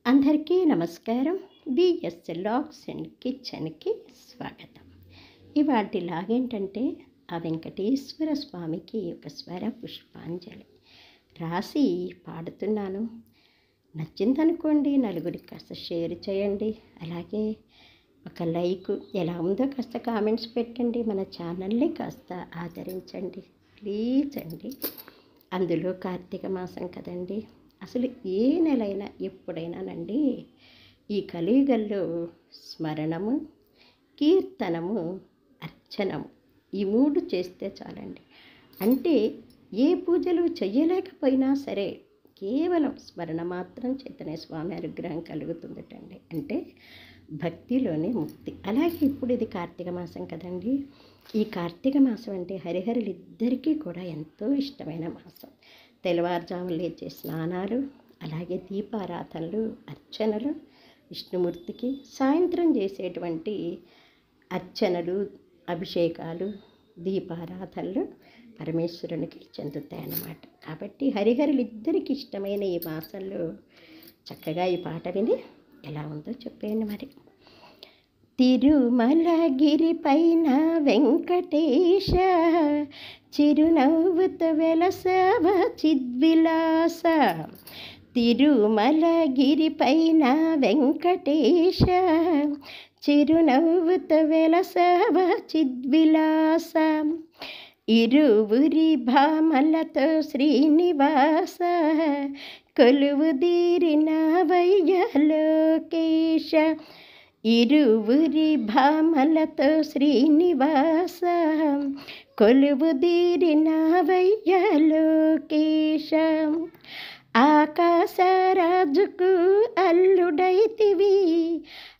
అందరికీ నమస్కారం. BS logs and కిచెన్కి స్వాగతం. ఇవాటి లాగేంటంటే ఆ వెంకటేశ్వర స్వామికి ఒక స్వర పుష్పాంజలి రాసి పాడుతున్నాను. నచ్చిందనుకోండి, నలుగురికి కాస్త షేర్ చేయండి. అలాగే ఒక లైక్, ఎలా ఉందో కాస్త కామెంట్స్ పెట్టండి. మన ఛానల్ని కాస్త ఆదరించండి ప్లీజ్ అండి. అందులో కార్తీక మాసం కదండి. అసలు ఏ నెలైనా ఎప్పుడైనానండి ఈ కలియుగంలో స్మరణము, కీర్తనము, అర్చనము ఈ మూడు చేస్తే చాలండి. అంటే ఏ పూజలు చెయ్యలేకపోయినా సరే కేవలం స్మరణ మాత్రం చేతనే స్వామి అనుగ్రహం కలుగుతుందటండి. అంటే భక్తిలోనే ముక్తి. అలాగే ఇప్పుడు ఇది కార్తీక మాసం కదండి. ఈ కార్తీక మాసం అంటే హరిహరులిద్దరికీ కూడా ఎంతో ఇష్టమైన మాసం. తెల్లవారుజామున లేచే స్నానాలు, అలాగే దీపారాధనలు, అర్చనలు విష్ణుమూర్తికి, సాయంత్రం చేసేటువంటి అర్చనలు, అభిషేకాలు, దీపారాధనలు పరమేశ్వరునికి చెందుతాయన్నమాట. కాబట్టి హరిహరులిద్దరికి ఇష్టమైన ఈ మాసంలో చక్కగా ఈ పాట విని ఎలా ఉందో చెప్పేయండి మరి. తిరుమలగిరి పైన వెంకటేశ, చిరునవ్వుతో వెలసవ చిద్విలాస. తిరుమలగిరి పైన వెంకటేశ, చిరునవ్వుతో వెలసవ చిద్విలాస. ఇరువురి భామలతో శ్రీనివాస, కొలువుదీరిన వయ్యలోకేశ. ఇరువురి భామలతో శ్రీనివాస, కొలువుదీరిన వయ్యలోకేశ. ఆకాశరాజుకు అల్లుడైతివి,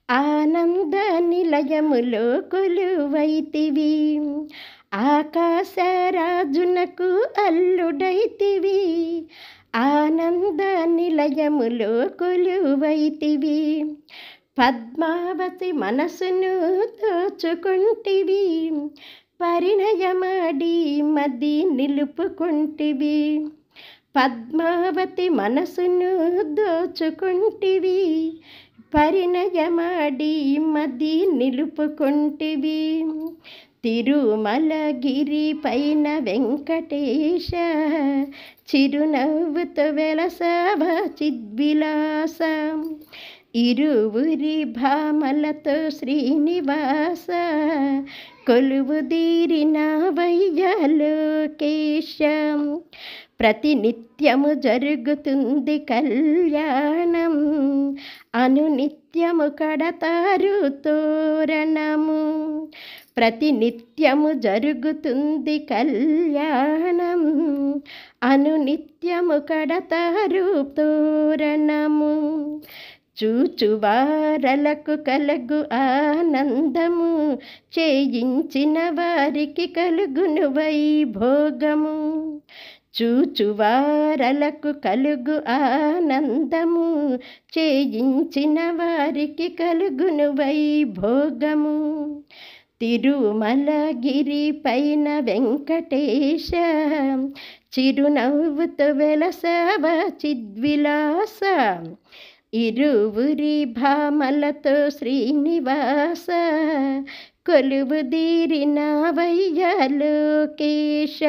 ఆనంద నిలయములో కొలువైతివి. ఆకాశరాజునకు అల్లుడైతివి, ఆనంద నిలయములో కొలువైతివి. పద్మావతి మనసును దోచుకుంటివి, పరిణయమాడి మది నిలుపుకుంటివి. పద్మావతి మనసును దోచుకుంటివి, పరిణయమాడి మది నిలుపుకుంటివి. తిరుమలగిరి పైన వెంకటేశ, చిరునవ్వుతో వెలసవ చిద్విలాస. ఇరువురి భామలతో శ్రీనివాస, కొలువుదీరిన వయ్యలోకేశ. ప్రతినిత్యము జరుగుతుంది కళ్యాణం, అనునిత్యము కడతారు తోరణము. ప్రతినిత్యము జరుగుతుంది కళ్యాణం, అనునిత్యము కడతారు తోరణము. చూచువారలకు కలుగు ఆనందము, చేయించిన వారికి కలుగును వైభోగము. చూచువారలకు కలుగు ఆనందము, చేయించిన వారికి కలుగును వైభోగము. తిరుమలగిరి పైన వెంకటేశ, చిరునవ్వుతో వెలసవ చిద్విలాస. ఇరువురి భామలతో శ్రీనివాస, కొలువుదీరిన వయ్యలోకేశ.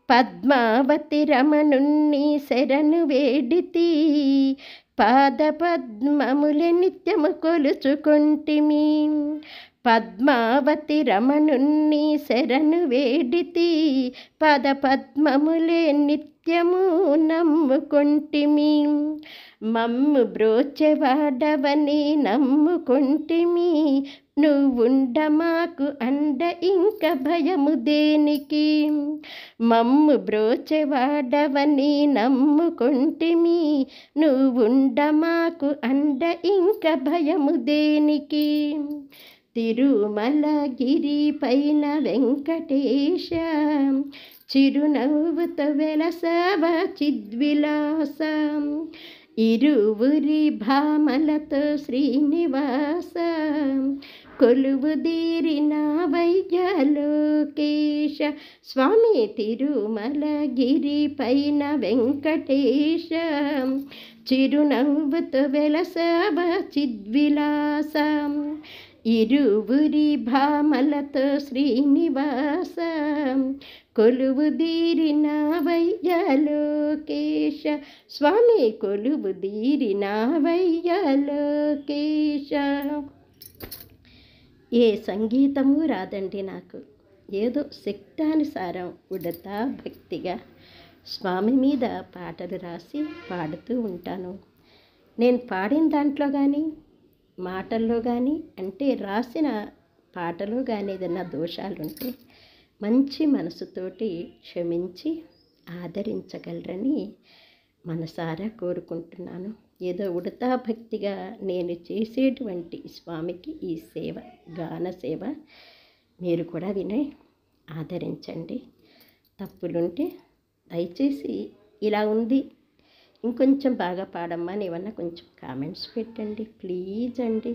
పద్మావతి రమణుణ్ణి శరణు వేడితి, పాద పద్మములే నిత్యము కొలుచుకొంటిమి. పద్మావతి రమణుణ్ణి శరణు వేడితి, పద పద్మములే నిత్యము నమ్ముకొంటిమి. మమ్ము బ్రోచెవాడవని నమ్ముకొంటిమి, నువ్వుండ మాకు అండ ఇంక భయము దేనికి. మమ్ము బ్రోచెవాడవని నమ్ముకొంటిమి, నువ్వుండ మాకు అండ ఇంక భయము దేనికి. తిరుమలగిరి పైన వెంకటేశ, చిరునవ్వుతో వెలసవ చిద్విలాస. ఇరువురి భామలతో శ్రీనివాస, కొలువుదీరిన వయ్యలోకేశ. స్వామి తిరుమలగిరి పైన వెంకటేశ, చిరునవ్వుతో వెలసావ చిద్విలాసం ఇరువురి భామలతో శ్రీనివాస కొలువుదీరినావయ్య లోకేశ స్వామి కొలువుదీరినావయ్య లోకేశ. ఏ సంగీతము రాదండి నాకు, ఏదో శక్తానుసారం ఉడతా భక్తిగా స్వామి మీద పాటలు రాసి పాడుతూ ఉంటాను. నేను పాడిన దాంట్లో కానీ మాటల్లో కానీ అంటే రాసిన పాటలో కానీ ఏదైనా దోషాలుంటే మంచి మనసుతోటి క్షమించి ఆదరించగలరని మనసారా కోరుకుంటున్నాను. ఏదో ఉడతా భక్తిగా నేను చేసేటువంటి స్వామికి ఈ సేవ, గాన సేవ మీరు కూడా విని ఆదరించండి. తప్పులుంటే దయచేసి ఇలా ఉంది ఇంకొంచెం బాగా పాడమ్మా అని ఏమన్నా కొంచెం కామెంట్స్ పెట్టండి ప్లీజ్ అండి.